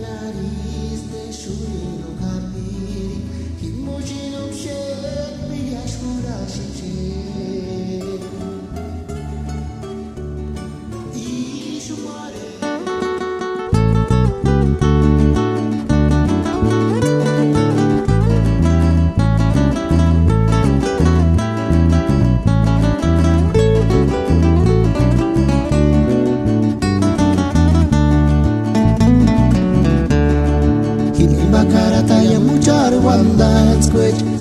nariz de churino capiri, que imagina cheiro, brilha escura,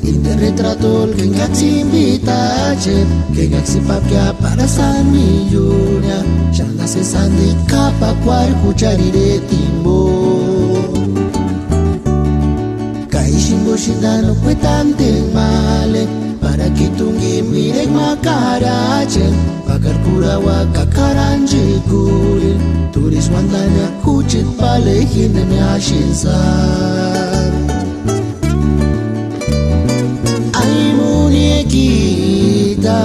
Inte retratol que gaksi invitaje que gaksi papia para san millonia chanda se sandi capa cual cuchari de timbo kai shimbo shindano cuetante male para que tungi mire makarache bakar kurawa kakaranji kurin turis wandanya kuchit pale hinde me ashinsar muñequita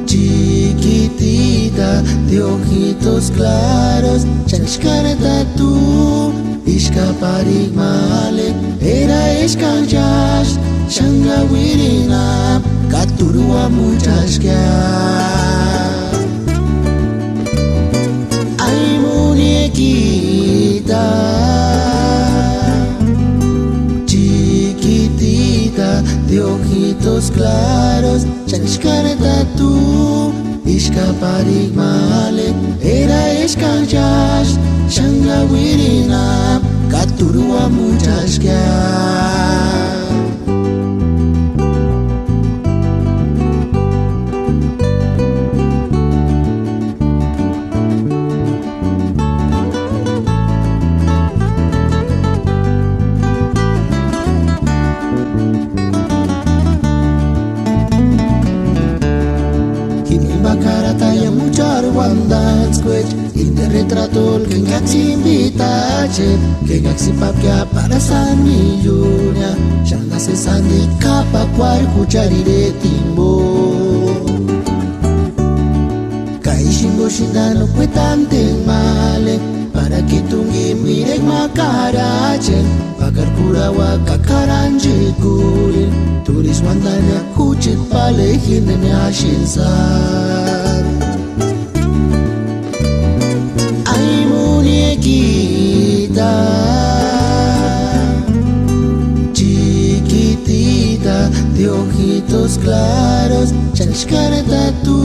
chiquitita de ojitos claros, chanchcareta tú, ishkaparigmale, era escanchash, shangawirina, katurua muchashkia. Ay muñequita de ojitos claros, chanchcareta tú, ishkaparigmale, era escanchash, shangawirina, katurua muchashkia. Bakarata yang muchar wandan squech Inte retratol que gaksi invitaje que gaksi papia para san millonia chanda se sandi capa cual cuchari de timbo kai shimbo shindano cuetante male para que tungi mire makarache bakar kurawa kakaranji kurin turis wandanya kuchit pale hinde me ashinsar ay muñequita chiquitita de ojitos claros chanchcareta tú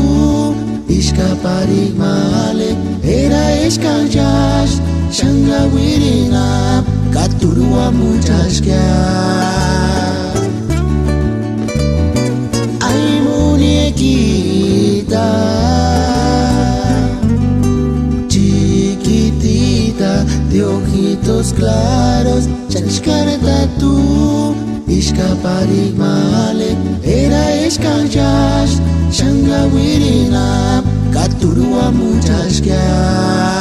ishkaparigmale era escanchash shangawirina katurua muchashkia. Ay muñequita chiquitita de ojitos claros, chanchcareta tú, ishkaparigmale, era escanchash, shangawirina, katurua muchashkia.